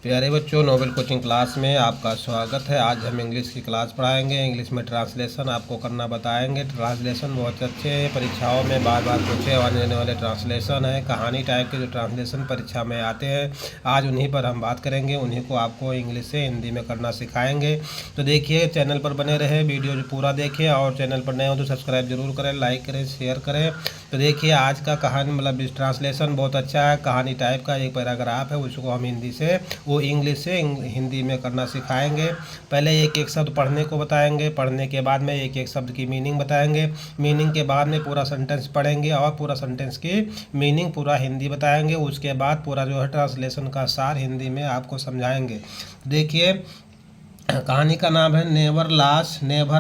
प्यारे बच्चों, Nobel coaching class में आपका स्वागत है। आज हम इंग्लिश की क्लास पढ़ाएंगे। इंग्लिश में ट्रांसलेशन आपको करना बताएंगे। ट्रांसलेशन बहुत अच्छे हैं, परीक्षाओं में बार बार पूछे जाने वाले ट्रांसलेशन है। कहानी टाइप के जो ट्रांसलेशन परीक्षा में आते हैं, आज उन्हीं पर हम बात करेंगे। उन्हीं को आपको इंग्लिश से हिंदी में करना सिखाएंगे। तो देखिए, चैनल पर बने रहे, वीडियो जो पूरा देखें, और चैनल पर नए हो तो सब्सक्राइब जरूर करें, लाइक करें, शेयर करें। तो देखिए, आज का कहानी मतलब ट्रांसलेशन बहुत अच्छा है। कहानी टाइप का एक पैराग्राफ है, उसको हम हिंदी से वो इंग्लिश से हिंदी में करना सिखाएंगे। पहले एक एक शब्द पढ़ने को बताएंगे, पढ़ने के बाद में एक एक शब्द की मीनिंग बताएंगे, मीनिंग के बाद में पूरा सेंटेंस पढ़ेंगे और पूरा सेंटेंस की मीनिंग पूरा हिंदी बताएंगे। उसके बाद पूरा जो है ट्रांसलेशन का सार हिंदी में आपको समझाएंगे। देखिए, कहानी का नाम है नेवर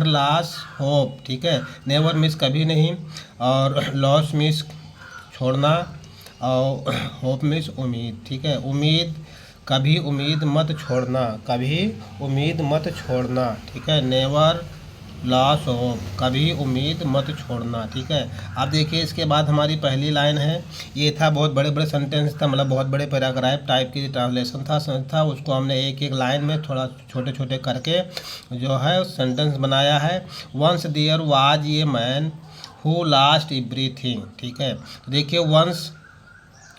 लॉस होप। ठीक है, नेवर मिस कभी नहीं, और लॉस मिस छोड़ना, और होप मिस उम्मीद। ठीक है, कभी उम्मीद मत छोड़ना, कभी उम्मीद मत छोड़ना। ठीक है, नेवर लॉस होप, कभी उम्मीद मत छोड़ना। ठीक है, अब देखिए, इसके बाद हमारी पहली लाइन है। ये था बहुत बड़े बड़े सेंटेंस था, मतलब बहुत बड़े पैराग्राफ टाइप की ट्रांसलेशन था। उसको हमने एक एक लाइन में थोड़ा छोटे छोटे करके जो है सेंटेंस बनाया है। Once there was a man who lost everything. ठीक है, तो देखिए, वंस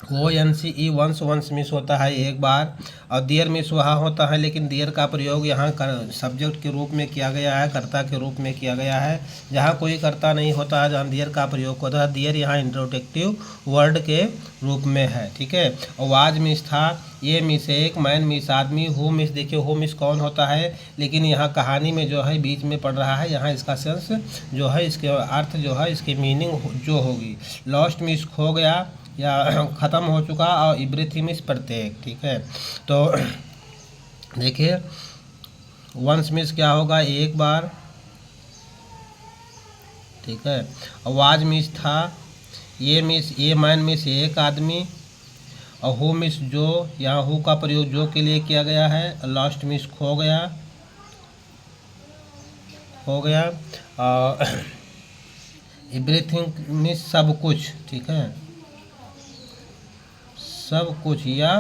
ONCE वंस मिस होता है एक बार, और देयर मिस वहाँ होता है, लेकिन देयर का प्रयोग यहाँ सब्जेक्ट के रूप में किया गया है, कर्ता के रूप में किया गया है। जहाँ कोई कर्ता नहीं होता है, जहाँ देयर का प्रयोग होता है, देयर यहाँ इंट्रोडक्टिव वर्ड के रूप में है। ठीक है, और वाज मिस था, ये मिस एक, मैन मिस आदमी, हु मिस, देखिए हु मिस कौन होता है, लेकिन यहाँ कहानी में जो है बीच में पढ़ रहा है, यहाँ इसका सेंस जो है, इसके अर्थ जो है, इसकी मीनिंग जो होगी। लॉस्ट मिस खो गया या ख़त्म हो चुका, और एवरीथिंग मिस प्रत्येक। ठीक है, तो देखिए, वंस मिस क्या होगा, एक बार। ठीक है, वाज मिस था, ये मिस, ये मैन मिस एक आदमी, और हु मिस जो, यहाँ हु का प्रयोग जो के लिए किया गया है। लॉस्ट मिस खो गया, और एवरीथिंग मिस सब कुछ। ठीक है, सब कुछ या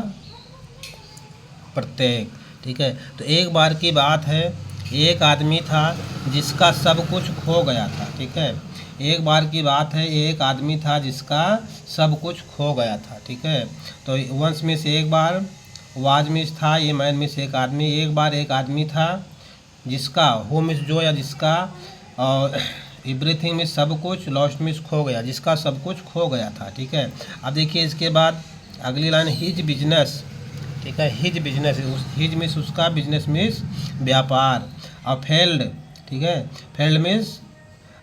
प्रत्येक। ठीक है, तो एक बार की बात है, एक आदमी था जिसका सब कुछ खो गया था। ठीक है, एक बार की बात है, एक आदमी था जिसका सब कुछ खो गया था। ठीक है, तो वंस मिस एक बार, वाज मिस था, ये मैन मिस एक आदमी। एक बार एक आदमी था जिसका, हु मिस जो या जिसका, और एवरीथिंग मिस सब कुछ, लॉस्ट मिस खो गया, जिसका सब कुछ खो गया था। ठीक है, अब देखिए, इसके बाद अगली लाइन, हिज बिजनेस। ठीक है, हिज बिजनेस, हिज मिस उसका, बिजनेस मिस व्यापार, और फेल्ड। ठीक है, फेल्ड मिस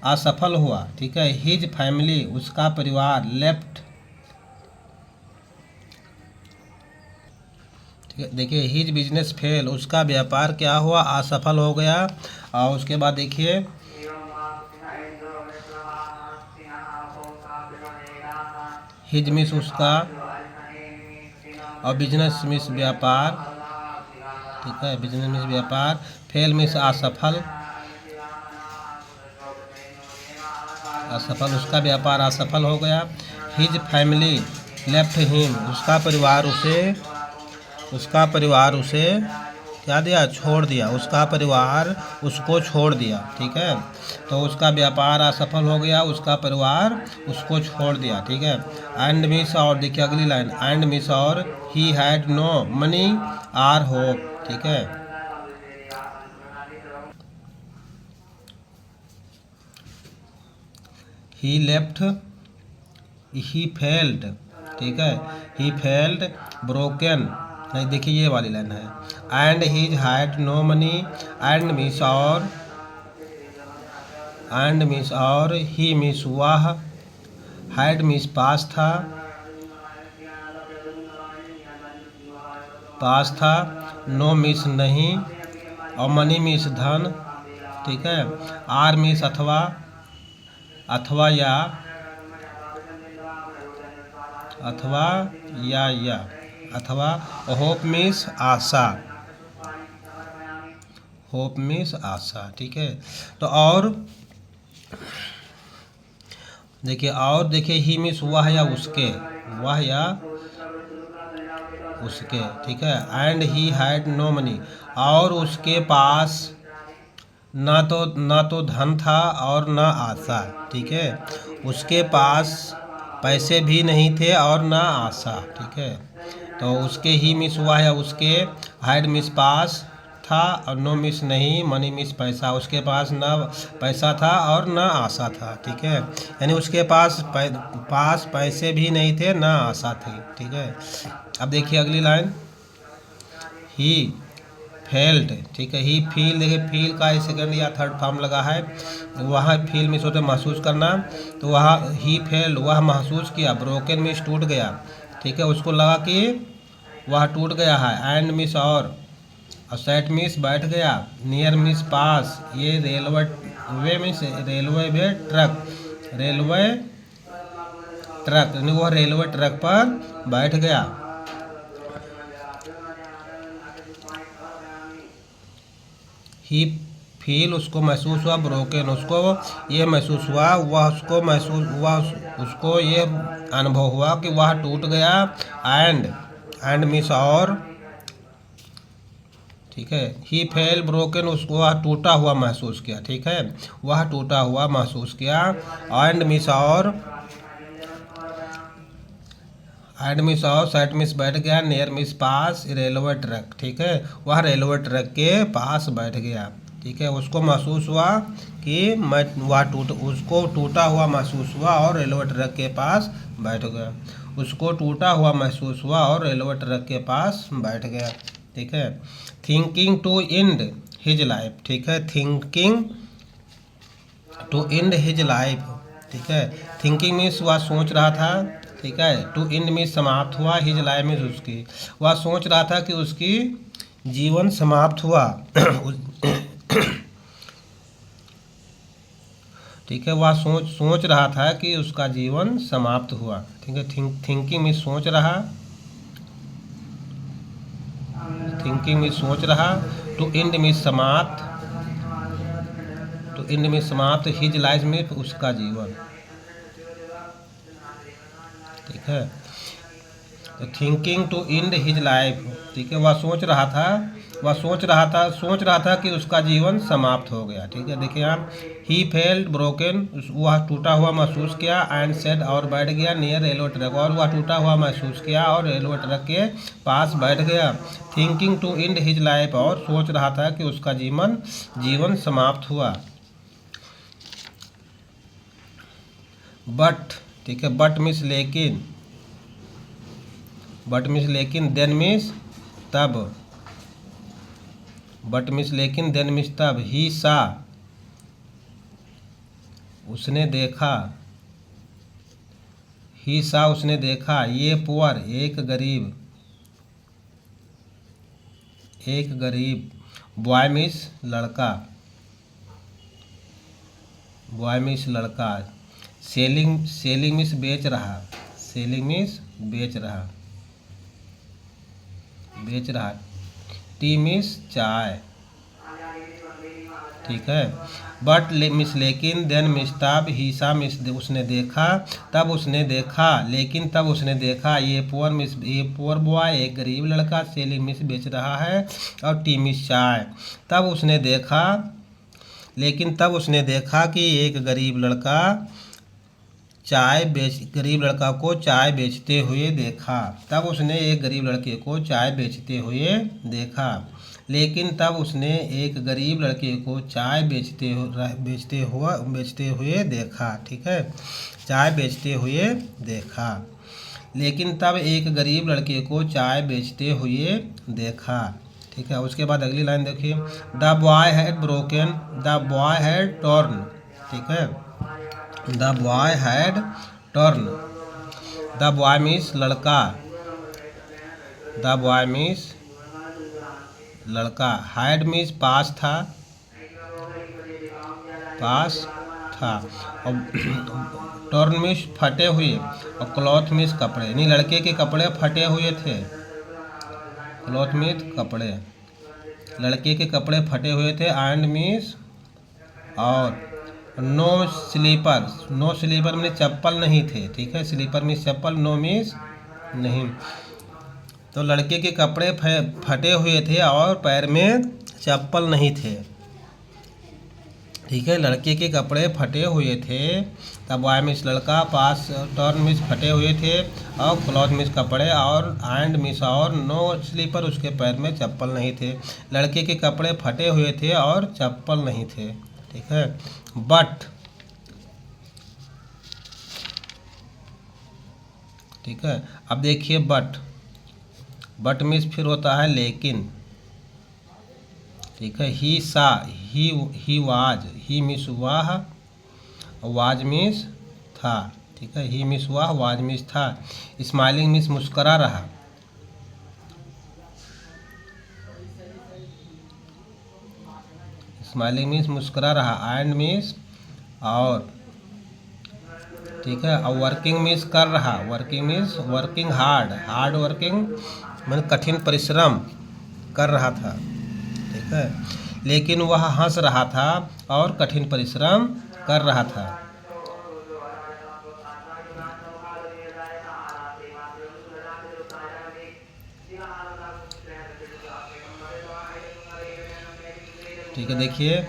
असफल हुआ। ठीक है, हिज फैमिली उसका परिवार, लेफ्ट। ठीक है, देखिए, हिज बिजनेस फेल, उसका व्यापार क्या हुआ, असफल हो गया। और उसके बाद देखिए, हिज मिस उसका, और बिजनेस मिस व्यापार। ठीक है, बिजनेस मिस व्यापार, फेल मिस असफल, असफल, उसका व्यापार असफल हो गया। हिज फैमिली लेफ्ट हिम, उसका परिवार उसे क्या दिया, छोड़ दिया, उसका परिवार उसको छोड़ दिया। ठीक है, तो उसका व्यापार असफल हो गया, उसका परिवार उसको छोड़ दिया। ठीक है, एंड मिस, और देखिए अगली लाइन, एंड मिस और, he had no money or hope. ठीक है, ही लेफ्ट, ही फेल्ड। ठीक है, ही फेल्ड ब्रोकन, नहीं देखिए ये वाली लाइन है, and he had no money, and मिस और ही मिस वह, हैड मिस पास था, नो मिस नहीं, और मनी मिस धन। ठीक है, आर मिस अथवा, या, अथवा, होप मिस आशा, होप मिस आशा। ठीक है, तो और देखिए, ही मिस वह या उसके, वह या उसके, ठीक है। And he had no money, और उसके पास ना तो धन था और ना आशा, ठीक है। उसके पास पैसे भी नहीं थे और ना आशा, ठीक है। तो उसके ही मिस हुआ है, उसके हैड मिस पास था और नो मिस नहीं, मनी मिस पैसा। उसके पास ना पैसा था और ना आशा था, ठीक है। यानी उसके पास पैसे भी नहीं थे, ना आशा थी, ठीक है। अब देखिए अगली लाइन, ही फेल्ट, ठीक है। ही फील, देखिए फील का सेकंड या थर्ड फॉर्म लगा है, वहाँ फील मिस होते महसूस करना, तो वहाँ ही फेल्ड, वह महसूस किया। ब्रोकन मिस टूट गया, ठीक है। उसको लगा कि वह टूट गया है। एंड मिस और सेट मिस बैठ गया। नियर मिस पास, ये रेलवे मिस रेलवे वे ट्रक, रेलवे ट्रक यानी वह रेलवे ट्रक पर बैठ गया। ही फील, उसको महसूस हुआ। ब्रोकन, उसको ये महसूस हुआ, उसको ये अनुभव हुआ कि वह टूट गया। एंड मिस और, ठीक है। ही फेल ब्रोकन, उसको वह टूटा हुआ महसूस किया, ठीक है। वह टूटा हुआ महसूस किया। एंड मिस और सेट मिस बैठ गया। नियर मिस पास, रेलवे ट्रैक, ठीक है। वह रेलवे ट्रैक के पास बैठ गया, ठीक है। उसको महसूस हुआ कि उसको टूटा हुआ महसूस हुआ और रेलवे ट्रैक के पास बैठ गया। उसको टूटा हुआ महसूस हुआ और रेलवे ट्रैक के पास बैठ गया, ठीक है। Thinking to end his life, ठीक है। Thinking to end his life, ठीक है। थिंकिंग मीन्स वह सोच रहा था, ठीक है। टू एंड मीन्स समाप्त हुआ। हिज लाइफ मीन्स उसकी, वह सोच रहा था कि उसकी जीवन समाप्त हुआ ठीक है। वह सोच रहा था कि उसका जीवन समाप्त हुआ, ठीक है। थिंकिंग मीन्स सोच रहा, थिंकिंग मीन्स सोच रहा। टू एंड मीन्स समाप्त, टू एंड मीन्स समाप्त। हिज लाइफ मीन्स उसका जीवन, ठीक है। तो thinking to end his life, ठीक है। वह सोच रहा था कि उसका जीवन समाप्त हो गया, ठीक है। देखिए आप, ही फेल्ट ब्रोकन, वह टूटा हुआ महसूस किया। एंड सेड, और बैठ गया। नियर रेलवे ट्रैक, और वह टूटा हुआ महसूस किया और रेलवे ट्रैक के पास बैठ गया। Thinking to end his life, और सोच रहा था कि उसका जीवन समाप्त हुआ। बट, ठीक है। बट मिस लेकिन, बट मिस लेकिन, देन मिस तब, बट मिस लेकिन, देन मिस तब। ही सा, उसने देखा। ही सा, उसने देखा। ये पुअर, एक गरीब। बॉय मिस लड़का, बॉय मिस लड़का। सेलिंग मिस बेच रहा, सेलिंग मिस बेच रहा। टी मिस चाय, ठीक है। बट मिस लेकिन, देन मिस तब। ही सा मिस उसने देखा, तब उसने देखा, लेकिन तब उसने देखा। ये पुअर बॉय, एक गरीब लड़का। सेलिंग मिस बेच रहा है, और टी मिस चाय। तब उसने देखा, लेकिन तब उसने देखा कि एक गरीब लड़का गरीब लड़का को चाय बेचते हुए देखा। तब उसने एक गरीब लड़के को चाय बेचते हुए देखा, लेकिन तब उसने एक गरीब लड़के को चाय बेचते हुए देखा, ठीक है। चाय बेचते हुए देखा, लेकिन तब एक गरीब लड़के को चाय बेचते हुए देखा, ठीक है। उसके बाद अगली लाइन देखिए, the boy had broken, the boy had torn, ठीक है। The boy had turn, the boy means लड़का, द बॉय मीन्स लड़का। हैड मीन्स पास था, और टर्न मीन्स फटे हुए, और क्लॉथ मीन्स कपड़े, यानी लड़के के कपड़े फटे हुए थे। क्लॉथ मीन्स कपड़े, लड़के के कपड़े फटे हुए थे। एंड मीन्स और। नो स्लीपर में चप्पल नहीं थे, ठीक है। स्लीपर में चप्पल, नो मीन्स नहीं। तो लड़के के कपड़े फटे हुए थे और पैर में चप्पल नहीं थे। ठीक है, लड़के के कपड़े फटे हुए थे, तब वाई मीन्स लड़का, पास टर्न मीन्स फटे हुए थे, और क्लॉथ मीन्स कपड़े, और एंड मीन्स और, नो स्लीपर उसके पैर में चप्पल नहीं थे। लड़के के कपड़े फटे हुए थे और चप्पल नहीं थे। ठीक है, बट, ठीक है, अब देखिए बट मीन्स फिर होता है लेकिन। ठीक है, ही सा, ही वाज, ही मीन्स वह, वाज मीन्स था। ठीक है, ही मीन्स वह, वाज मीन्स था। स्माइलिंग मीन्स मुस्करा रहा। स्माइलिंग मीन्स मुस्करा रहा। एंड मीन्स और। ठीक है, और वर्किंग मीन्स कर रहा। Working means working hard working मतलब कठिन परिश्रम कर रहा था। ठीक है, लेकिन वह हंस रहा था और कठिन परिश्रम कर रहा था। ठीक है, देखिए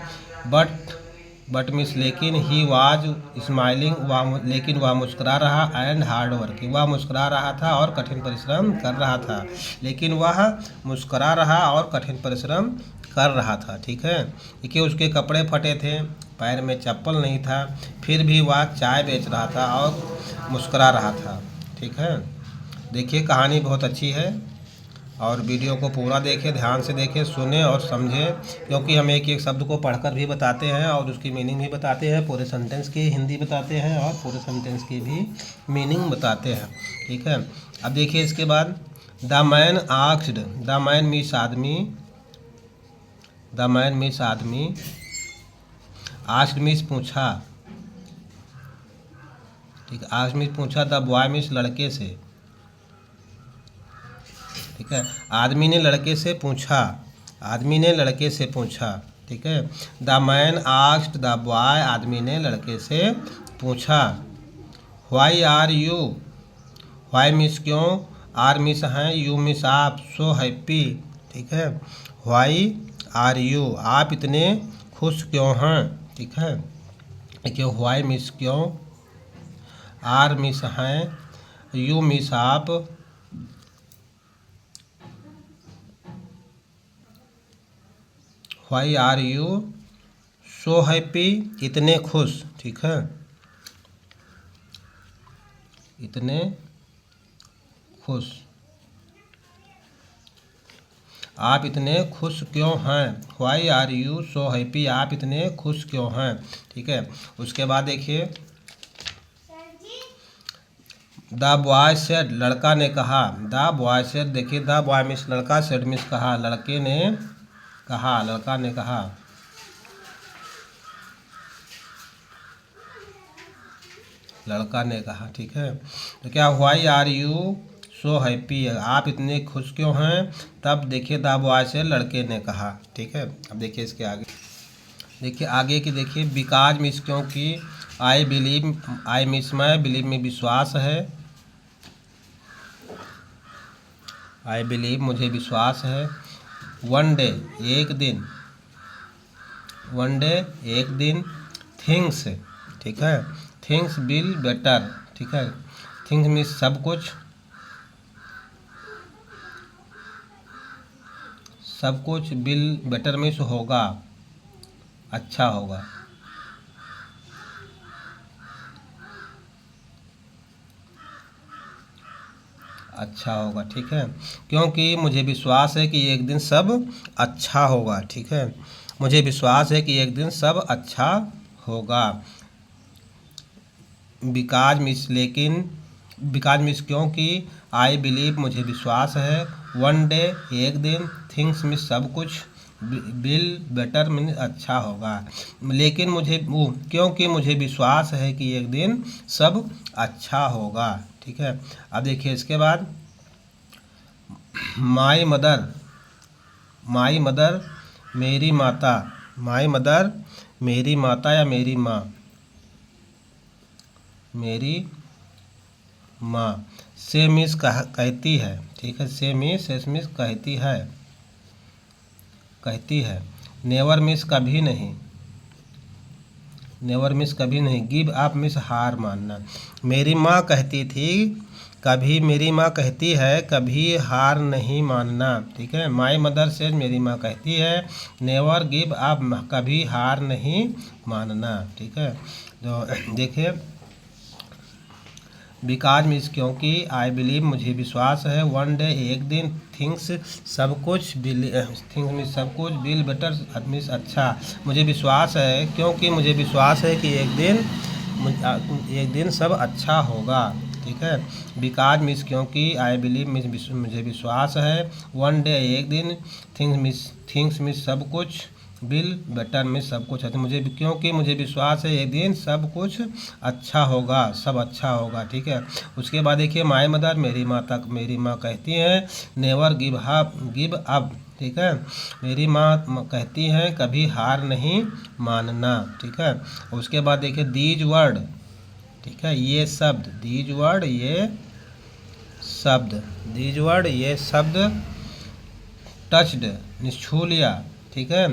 बट मीन्स लेकिन, ही वाज स्माइलिंग, लेकिन वह मुस्कुरा रहा, एंड हार्ड वर्किंग, वह मुस्कुरा रहा था और कठिन परिश्रम कर रहा था। लेकिन वह मुस्कुरा रहा और कठिन परिश्रम कर रहा था। ठीक है, देखिए उसके कपड़े फटे थे, पैर में चप्पल नहीं था, फिर भी वह चाय बेच रहा था और मुस्कुरा रहा था। ठीक है, देखिए कहानी बहुत अच्छी है, और वीडियो को पूरा देखें, ध्यान से देखें, सुने और समझें, क्योंकि हम एक एक शब्द को पढ़कर भी बताते हैं और उसकी मीनिंग भी बताते हैं, पूरे सेंटेंस की हिंदी बताते हैं और पूरे सेंटेंस की भी मीनिंग बताते हैं। ठीक है, अब देखिए इसके बाद, the man asked, the man means आदमी, द मैन मीन्स आदमी, आस्क्ड मीन्स पूछा। ठीक है, आस्क्ड मीन्स पूछा। द बॉय मीन्स लड़के से। ठीक है, आदमी ने लड़के से पूछा, आदमी ने लड़के से पूछा। ठीक है, the man asked the boy, आदमी ने लड़के से पूछा। व्हाई आर यू, व्हाई मिस क्यों, आर मिस हैं, यू मिस आप, सो हैप्पी। ठीक है, व्हाई आर यू, आप इतने खुश क्यों हैं। ठीक है, देखिए व्हाई मिस क्यों, आर मिस हैं, यू मिस आप, why are you so happy, इतने खुश। ठीक है, इतने खुश, आप इतने खुश क्यों हैं। Why are you so happy, आप इतने खुश क्यों हैं। ठीक है, उसके बाद देखिए, द बॉय सेड, लड़का ने कहा। द बॉय सेड, देखिए द बॉय मीन्स लड़का, सेड मीन्स कहा, लड़के ने कहा, लड़का ने कहा। लड़का ने कहा। ठीक है, तो क्या, why are you so happy, आप इतने खुश क्यों हैं। तब देखिए द बॉय से, लड़के ने कहा। ठीक है, अब देखिए इसके आगे, देखिए आगे की, देखिए बिकॉज मीन्स क्योंकि, आई बिलीव, आई मीन्स मैं, बिलीव में विश्वास है, आई बिलीव मुझे विश्वास है। वन डे एक दिन, वन डे एक दिन, थिंग्स, ठीक है, थिंग्स विल बेटर। ठीक है, थिंग्स मीन्स सब कुछ, सब कुछ, विल बेटर मीन्स होगा, अच्छा होगा, अच्छा होगा। ठीक है, क्योंकि मुझे विश्वास है कि एक दिन सब अच्छा होगा। ठीक है, मुझे विश्वास है कि एक दिन सब अच्छा होगा। बिकॉज मीन्स लेकिन, बिकॉज मीन्स क्योंकि, आई बिलीव मुझे विश्वास है, वन डे एक दिन, थिंग्स मीन्स सब कुछ, विल बेटर मीन्स अच्छा होगा, लेकिन मुझे क्योंकि मुझे विश्वास है कि एक दिन सब अच्छा होगा। ठीक है, अब देखिए इसके बाद, माई मदर, माई मदर मेरी माता, माई मदर मेरी माता या मेरी माँ, मेरी माँ, से मीन्स कहती है। ठीक है। से मिस कहती है। नेवर मिस कभी नहीं, नेवर मिस कभी नहीं। गिव अप मिस हार मानना। मेरी माँ कहती थी कभी, मेरी माँ कहती है कभी हार नहीं मानना, ठीक है। माई मदर से मेरी माँ कहती है नेवर गिव अप, कभी हार नहीं मानना, ठीक है। तो देखिए बिकॉज मीन्स क्योंकि, आई बिलीव मुझे विश्वास है, वन डे एक दिन, थिंग्स सब कुछ, थिंग्स मीन्स सब कुछ, बिल बेटर मीन्स अच्छा, मुझे विश्वास है क्योंकि मुझे विश्वास है कि एक दिन सब अच्छा होगा, ठीक है। बिकॉज मीन्स क्योंकि, आई बिलीव मीन्स मुझे विश्वास है, वन डे एक दिन, थिंग्स मीन्स सब कुछ, बिल बेटर में सब कुछ अच्छा, मुझे क्योंकि मुझे विश्वास है एक दिन सब कुछ अच्छा होगा, सब अच्छा होगा, ठीक है। उसके बाद देखिए माय मदर, मेरी माँ कहती हैं नेवर गिव अप, ठीक है। मेरी माँ कहती हैं कभी हार नहीं मानना, ठीक है। उसके बाद देखिए दीज वर्ड, ठीक है, ये शब्द, दीज वर्ड ये शब्द टच्ड छू लिया, ठीक है,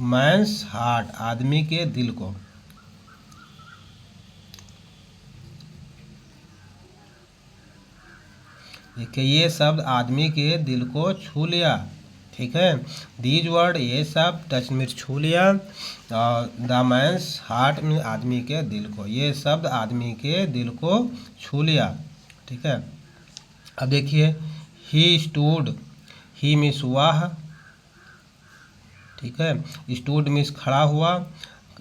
मैंस हार्ट, आदमी के दिल को, देखिए ये शब्द आदमी के दिल को छू लिया, ठीक है। दीज वर्ड ये सब टच में छू लिया, द मैंस हार्ट में आदमी के दिल को, ये शब्द आदमी के दिल को छू लिया, ठीक है। अब देखिए ही स्टूड, ही मिस वह, ठीक है। स्टूड मिस खड़ा हुआ,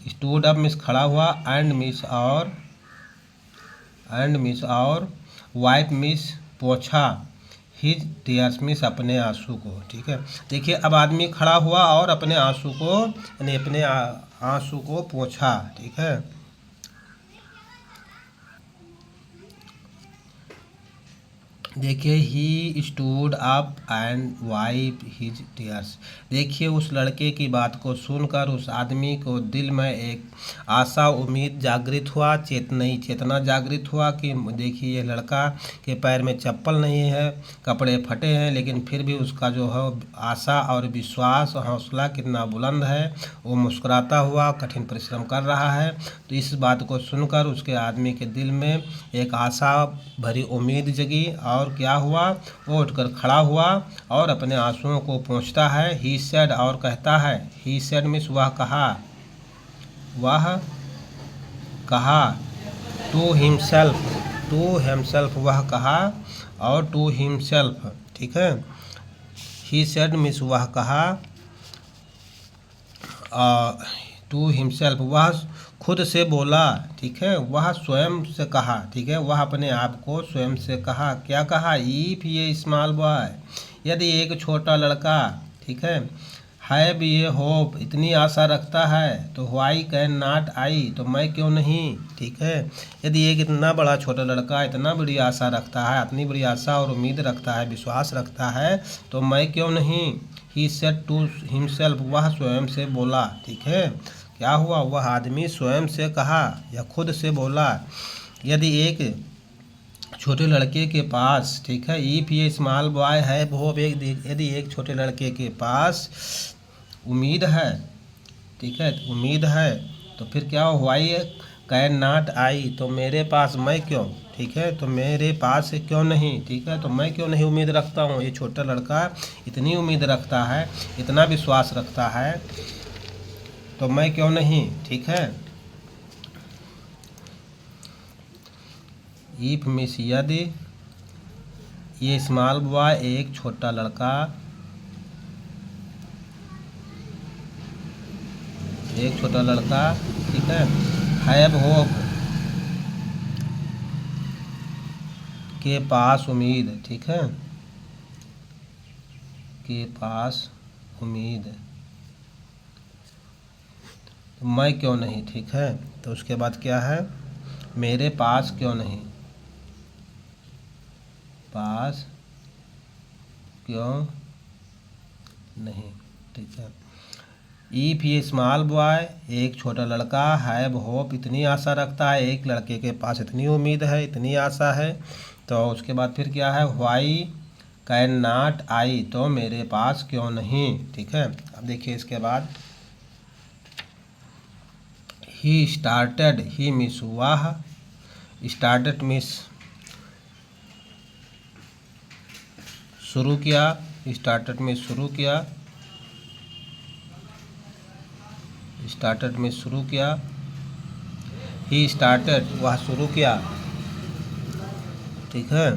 स्टूड अप मिस खड़ा हुआ, एंड मिस और वाइप मिस पोछा, हिज टीयर्स मिस अपने आंसू को, ठीक है। देखिए अब आदमी खड़ा हुआ और अपने आंसू को, यानी अपने आंसू को पोछा, ठीक है। देखिए he stood up and wipe his tears, देखिए उस लड़के की बात को सुनकर उस आदमी को दिल में एक आशा उम्मीद जागृत हुआ, चेतना जागृत हुआ कि देखिए ये लड़का के पैर में चप्पल नहीं है, कपड़े फटे हैं, लेकिन फिर भी उसका जो है आशा और विश्वास हौसला कितना बुलंद है, वो मुस्कुराता हुआ कठिन परिश्रम कर रहा है। तो इस बात को सुनकर उसके आदमी के दिल में एक आशा भरी उम्मीद जगी, और क्या हुआ, वो उठकर खड़ा हुआ और अपने आंसुओं को पोंछता है। ही सेड, और कहता है, ही सेड मीन्स वह कहा, टू हिमसेल्फ, वह कहा, और टू हिमसेल्फ, ठीक है। ही सेड मीन्स वह कहा, टू हिमसेल्फ, वह खुद से बोला, ठीक है, वह स्वयं से कहा, ठीक है, वह अपने आप को स्वयं से कहा। क्या कहा, इफ ये स्मॉल बॉय, यदि एक छोटा लड़का, ठीक है, हैव ये होप, इतनी आशा रखता है, तो व्हाई कैन नॉट आई, तो मैं क्यों नहीं, ठीक है। यदि एक इतना बड़ा छोटा लड़का इतना बड़ी आशा रखता है, इतनी बड़ी आशा और उम्मीद रखता है, विश्वास रखता है, तो मैं क्यों नहीं। ही सेड टू हिमसेल्फ, वह स्वयं से बोला, ठीक है। क्या हुआ, वह आदमी स्वयं से कहा या खुद से बोला, यदि एक छोटे लड़के के पास, ठीक है, इफ ये स्मॉल बॉय है वो, यदि एक छोटे लड़के के पास उम्मीद है, ठीक है, उम्मीद है, तो फिर क्या हो, व्हाई कैन नॉट आई, तो मेरे पास मैं क्यों, ठीक है, तो मेरे पास क्यों नहीं, ठीक है, तो मैं क्यों नहीं उम्मीद रखता हूँ। ये छोटा लड़का इतनी उम्मीद रखता है, इतना विश्वास रखता है, तो मैं क्यों नहीं, ठीक है। इफ मिस यदि, ये स्मॉल बॉय एक छोटा लड़का, ठीक है, हैव होप, के पास उम्मीद, ठीक है, के पास उम्मीद, तो मैं क्यों नहीं, ठीक है। तो उसके बाद क्या है, मेरे पास क्यों नहीं, पास क्यों नहीं, ठीक है। इफ ये स्मॉल बॉय, एक छोटा लड़का, हैव होप, इतनी आशा रखता है, एक लड़के के पास इतनी उम्मीद है, इतनी आशा है तो उसके बाद फिर क्या है, व्हाई कैन नॉट आई, तो मेरे पास क्यों नहीं। ठीक है, अब देखिए इसके बाद ही स्टार्टेड, ही मिस हुआ, स्टार्टेड मिस शुरू किया, स्टार्टेड मिस शुरू किया, स्टार्टेड मिस शुरू किया, ही स्टार्टेड वह शुरू किया। ठीक है,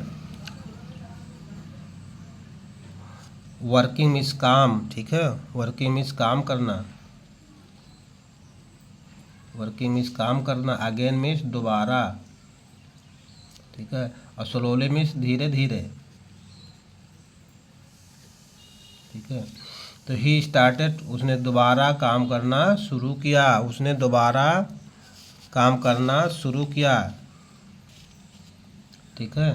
वर्किंग मीन्स काम। ठीक है, वर्किंग मीन्स काम करना, वर्किंग मीन्स काम करना। अगेन मीन्स दोबारा। ठीक है, और स्लोली मीन्स धीरे धीरे। ठीक है, तो ही स्टार्टेड उसने दोबारा काम करना शुरू किया, उसने दोबारा काम करना शुरू किया। ठीक है,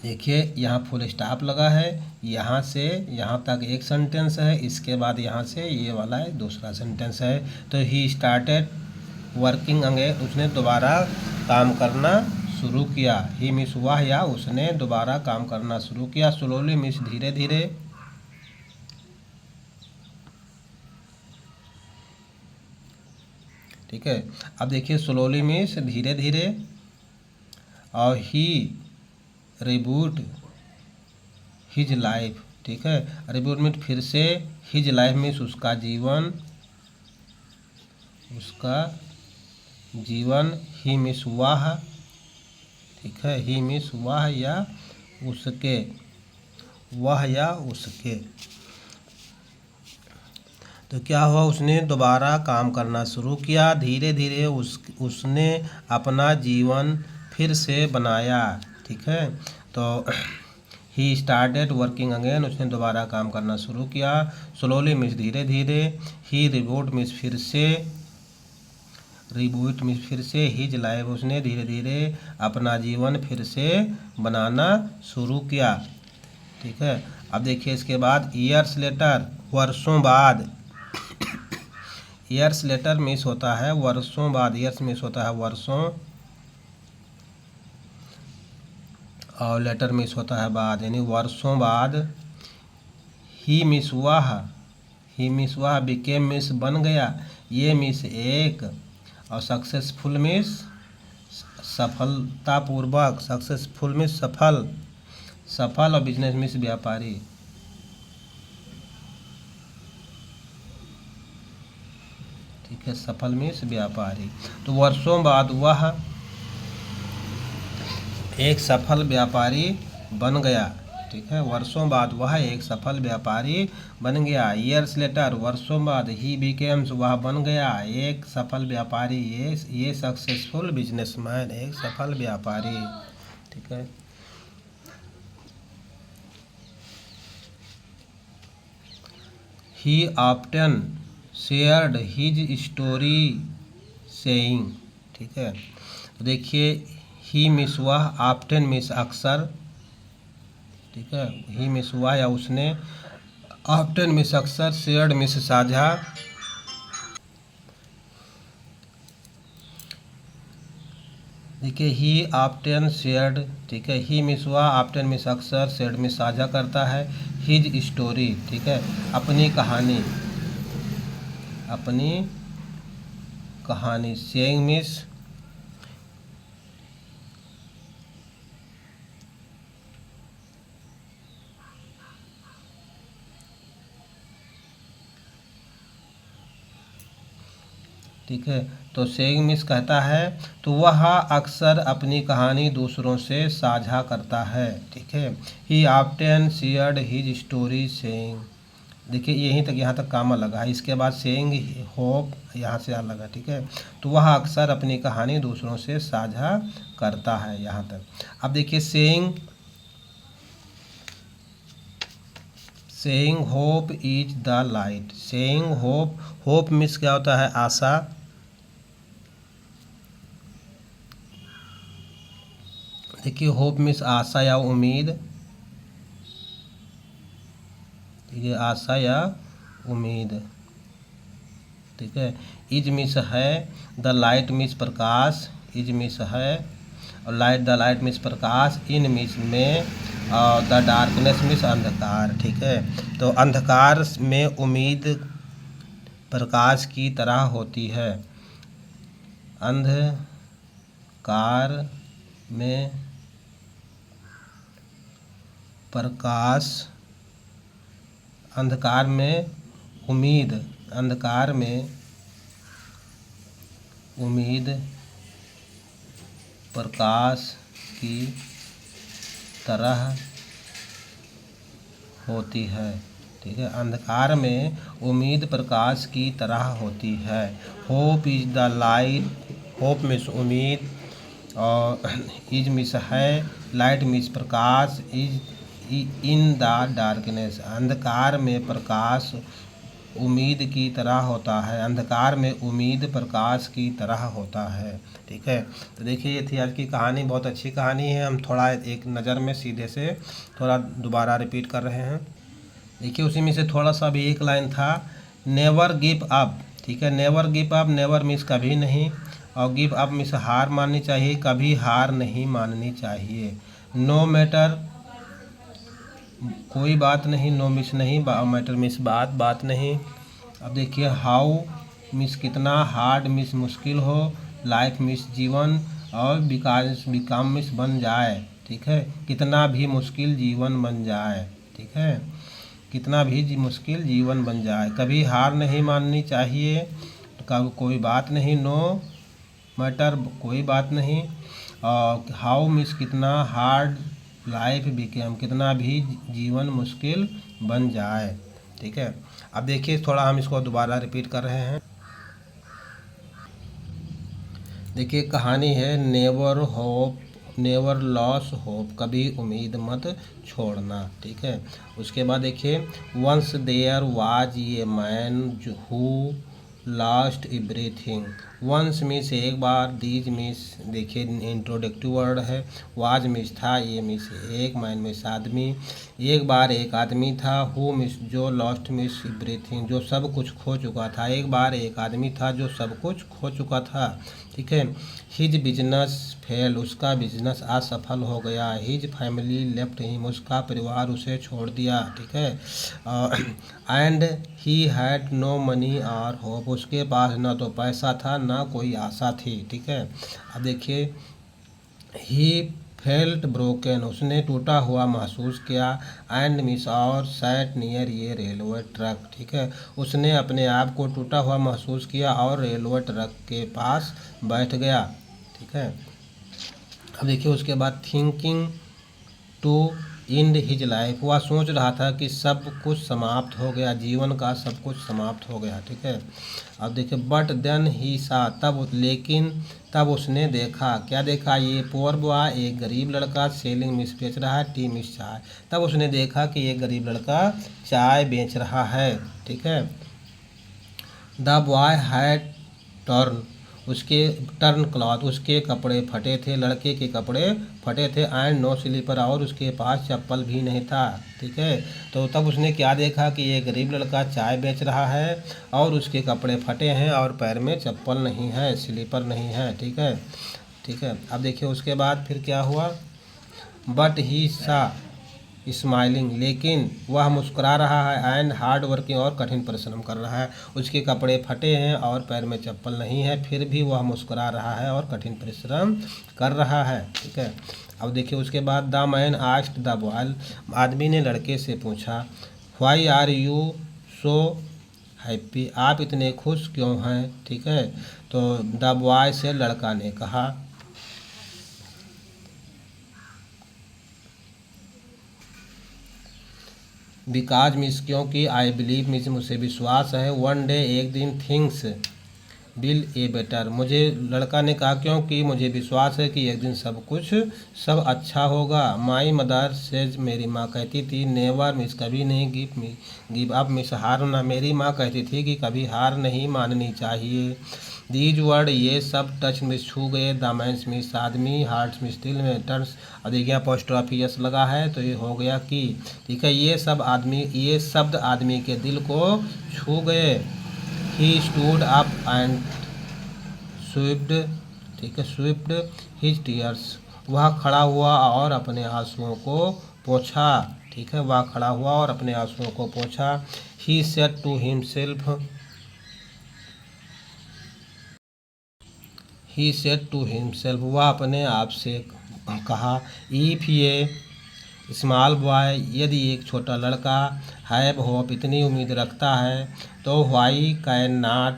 देखिए यहाँ फुल स्टॉप लगा है, यहाँ से यहाँ तक एक सेंटेंस है, इसके बाद यहाँ से ये वाला है दूसरा सेंटेंस है। तो ही स्टार्टेड वर्किंग अगेन, उसने दोबारा काम करना शुरू किया। ही मिस हुआ या उसने दोबारा काम करना शुरू किया। स्लोली मिस धीरे धीरे। ठीक है, अब देखिए स्लोली मिस धीरे धीरे, और ही रिबूट हिज लाइफ। ठीक है, रिबूट मीन फिर से, हिज लाइफ मीन्स उसका जीवन, उसका जीवन। ही मिस हुआ। ठीक है, ही मिस हुआ या उसके, वह या उसके। तो क्या हुआ, उसने दोबारा काम करना शुरू किया, धीरे धीरे उसने अपना जीवन फिर से बनाया। ठीक है, तो ही स्टार्टेड वर्किंग अगेन, उसने दोबारा काम करना शुरू किया। स्लोली मीन्स धीरे धीरे, ही रिबूट मीन्स फिर से, रिबूट मीन्स फिर से, हिज लाइफ उसने धीरे धीरे अपना जीवन फिर से बनाना शुरू किया। ठीक है, अब देखिए इसके बाद ईयर्स लेटर, वर्षों बाद। ईयर्स लेटर मीन्स होता है वर्षों बाद, ईयर्स मीन्स होता है वर्षों, और लेटर मिस होता है बाद, यानी वर्षों बाद। ही मिस हुआ, ही मिस हुआ, बिकेम मिस बन गया, ये मिस एक, और सक्सेसफुल मिस सफलतापूर्वक, सक्सेसफुल मिस सफल, सफल, और बिजनेस मिस व्यापारी। ठीक है, सफल मिस व्यापारी। तो वर्षों बाद वह एक सफल व्यापारी बन गया। ठीक है, वर्षों बाद वह एक सफल व्यापारी बन गया। ईयर्स लेटर, वर्षों बाद, ही बिकेम्स वह बन गया एक सफल व्यापारी, ये सक्सेसफुल बिजनेसमैन, एक सफल व्यापारी। ठीक है, he often shared his story saying. ठीक है, तो देखिए ही मिस हुआ, ऑफ्टन मिस अक्सर। ठीक है, ही मिस हुआ या उसने, ऑफ्टन मिस अक्सर, शेयर्ड मिस साझा। देखिए ही ऑफ्टन शेयर्ड। ठीक है, ही मिस हुआ, ऑफ्टन मिस अक्सर, शेयर्ड मिस साझा करता है। हिज स्टोरी, ठीक है, अपनी कहानी, अपनी कहानी। सेइंग मिस ठीक है, तो सेइंग मिस कहता है तो वह अक्सर अपनी कहानी दूसरों से साझा करता है। ठीक है, he often shared his story saying. देखिए यहीं तक, यहाँ तक कामा लगा है, इसके बाद सेइंग होप यहाँ से आ लगा। ठीक है, तो वह अक्सर अपनी कहानी दूसरों से साझा करता है, यहाँ तक। अब देखिए saying hope is the light. Saying hope, hope means क्या होता है, आशा। देखिए होप मीन्स आशा या उम्मीद। ठीक है, आशा या उम्मीद। ठीक है, इज मिस है, the light means Prakash, is means है, और light, the light means Prakash, in means में, और द डार्कनेस मीन्स अंधकार। ठीक है, तो अंधकार में उम्मीद प्रकाश की तरह होती है। अंधकार में प्रकाश, अंधकार में उम्मीद, अंधकार में उम्मीद प्रकाश की तरह होती है। ठीक है, अंधकार में उम्मीद प्रकाश की तरह होती है। Hope is the light, hope means उम्मीद, और इज मीन्स है, light means Prakash, is in the darkness, अंधकार में प्रकाश उम्मीद की तरह होता है। अंधकार में उम्मीद प्रकाश की तरह होता है। ठीक है, तो देखिए ये थी आज की कहानी, बहुत अच्छी कहानी है। हम थोड़ा एक नज़र में सीधे से थोड़ा दोबारा रिपीट कर रहे हैं। देखिए उसी में से थोड़ा सा भी एक लाइन था, नेवर गिव अप। ठीक है, never give up, never means कभी नहीं, और गिव अप मीन्स हार माननी चाहिए, कभी हार नहीं माननी चाहिए। नो मैटर, कोई बात नहीं, नो मिस नहीं, मैटर मिस बात, बात नहीं। अब देखिए हाउ मिस कितना, हार्ड मिस मुश्किल हो, लाइफ मिस जीवन, और बिकाज बिकम मिस बन जाए। ठीक है, कितना भी मुश्किल जीवन बन जाए। ठीक है, कितना भी मुश्किल जीवन बन जाए, कभी हार नहीं माननी चाहिए, कब कोई बात नहीं, नो मैटर कोई बात नहीं, और हाउ मिस कितना, हार्ड लाइफ बिकेम कितना भी जीवन मुश्किल बन जाए। ठीक है, अब देखिए थोड़ा हम इसको दोबारा रिपीट कर रहे हैं। देखिए कहानी है, never hope, never loss hope, कभी उम्मीद मत छोड़ना। ठीक है, उसके बाद देखिए, once there was a man who last everything. Once means एक बार, दीज मीन्स देखिए इंट्रोडक्टिव वर्ड है, वाज मीन्स था, ये मीन्स एक, मैन मीन्स आदमी, एक बार एक आदमी था, हु मीन्स जो, लॉस्ट मीन्स एवरीथिंग जो सब कुछ खो चुका था, एक बार एक आदमी था जो सब कुछ खो चुका था। ठीक है, हिज बिजनेस फेल, उसका बिजनेस असफल हो गया, हिज फैमिली लेफ्ट हिम, उसका परिवार उसे छोड़ दिया। ठीक है, and he had no money और होप, उसके पास ना तो पैसा था ना कोई आशा थी। ठीक है, अब देखिए, ही फेल्ट ब्रोकन, उसने टूटा हुआ महसूस किया, एंड मिस और सैट नियर ये रेलवे ट्रैक। ठीक है, उसने अपने आप को टूटा हुआ महसूस किया और रेलवे ट्रैक के पास बैठ गया। ठीक है, अब देखिए उसके बाद, thinking to end his life, वह सोच रहा था कि सब कुछ समाप्त हो गया, जीवन का सब कुछ समाप्त हो गया। ठीक है, अब देखिए, बट देन ही सा, तब, लेकिन तब उसने देखा, क्या देखा, ये पुअर बॉय, एक गरीब लड़का, सेलिंग मिस बेच रहा है, टी मिस चाय, तब उसने देखा कि एक गरीब लड़का चाय बेच रहा है। ठीक है, द बॉय हैड टर्न, उसके टर्न क्लॉथ, उसके कपड़े फटे थे, लड़के के कपड़े फटे थे, एंड नो स्लीपर, और उसके पास चप्पल भी नहीं था। ठीक है, तो तब उसने क्या देखा कि ये गरीब लड़का चाय बेच रहा है और उसके कपड़े फटे हैं और पैर में चप्पल नहीं है, स्लीपर नहीं है। ठीक है, ठीक है, अब देखिए उसके बाद फिर क्या हुआ, बट ही सा स्माइलिंग, लेकिन वह मुस्कुरा रहा है, एंड हार्ड वर्किंग, और कठिन परिश्रम कर रहा है, उसके कपड़े फटे हैं और पैर में चप्पल नहीं है, फिर भी वह मुस्कुरा रहा है और कठिन परिश्रम कर रहा है। ठीक है, अब देखिए उसके बाद, the man asked the boy, आदमी ने लड़के से पूछा, why are you so happy, आप इतने खुश क्यों हैं। ठीक है, तो द बॉय से, लड़का ने कहा, बिकाज मीन्स क्योंकि, आई बिलीव मीन्स मुझे विश्वास है, वन डे एक दिन, थिंग्स विल ए बेटर, मुझे, लड़का ने कहा क्योंकि मुझे विश्वास है कि एक दिन सब अच्छा होगा। माई मदर सेज, मेरी माँ कहती थी, नेवर मीन्स कभी नहीं, गिव अप मीन्स हारना, मेरी माँ कहती थी कि कभी हार नहीं माननी चाहिए। दीज वर्ड, ये सब, टच में छू गए, द मैंस मीन्स आदमी, हार्ट मीन्स दिल में, टर्न्स, और देखिए अपोस्ट्रोफी यस लगा है तो ये हो गया कि। ठीक है, ये शब्द आदमी के दिल को छू गए। He stood up and swept, ठीक है, स्वीप्ड हिज टीयर्स वह खड़ा हुआ और अपने आंसुओं को पोंछा। ठीक है, वह खड़ा हुआ और अपने आंसुओं को पोंछा। He said to himself, he said to himself, वह अपने आप से कहा। इफ ये स्मॉल बॉय, यदि एक छोटा लड़का हैव होप, इतनी उम्मीद रखता है, तो व्हाई कैन नॉट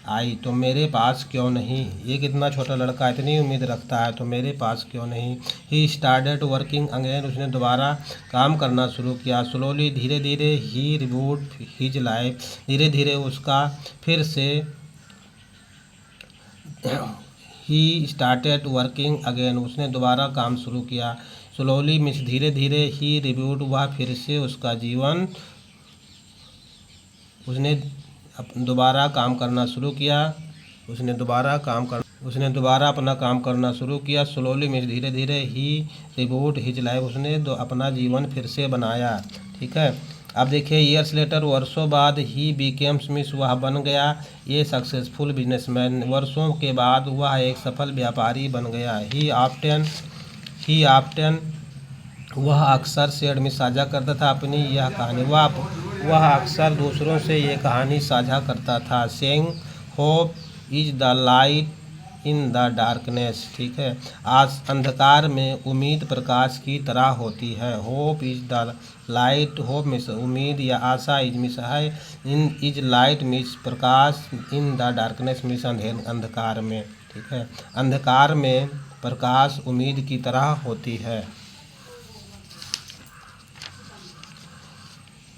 आई, तो मेरे पास क्यों नहीं। ये कितना छोटा लड़का इतनी उम्मीद रखता है तो मेरे पास क्यों नहीं। ही स्टार्टेड वर्किंग अगेन, उसने दोबारा काम करना शुरू किया। स्लोली, धीरे धीरे। ही रिबूट हिज लाइफ, धीरे धीरे उसका फिर से। ही स्टार्टेड वर्किंग अगेन, उसने दोबारा काम शुरू किया। स्लोली मीन्स धीरे धीरे। ही रिव्यूड, वह फिर से उसका जीवन, उसने दोबारा काम करना शुरू किया। उसने दोबारा अपना काम करना शुरू किया। स्लोली मीन्स धीरे धीरे। ही रिव्यूड हिज लाइफ, उसने अपना जीवन फिर से बनाया। ठीक है, अब देखिए ईयर्स लेटर, वर्षों बाद। ही बिकेम्स मीन्स वह बन गया। ये सक्सेसफुल बिजनेसमैन, वर्षों के बाद वह एक सफल व्यापारी बन गया। ही ऑफ्टन, वह अक्सर शेयर में साझा करता था अपनी यह कहानी। वह अक्सर दूसरों से ये कहानी साझा करता था। Saying hope is the light in the darkness. ठीक है, आज अंधकार में उम्मीद प्रकाश की तरह होती है। Hope is the light, hope means उम्मीद या आशा, इज मिस है, इन इज लाइट मिस प्रकाश, इन द डार्कनेस मिस अंधकार में। ठीक है, अंधकार में प्रकाश उम्मीद की तरह होती है।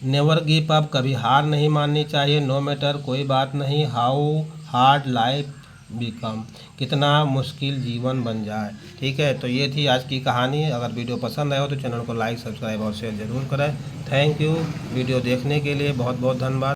नेवर गिव अप, कभी हार नहीं माननी चाहिए। नो मैटर, कोई बात नहीं। हाउ हार्ड लाइफ बिकम, कितना मुश्किल जीवन बन जाए। ठीक है, तो ये थी आज की कहानी। अगर वीडियो पसंद आया हो तो चैनल को लाइक, सब्सक्राइब और शेयर जरूर करें। थैंक यू वीडियो देखने के लिए, बहुत बहुत धन्यवाद।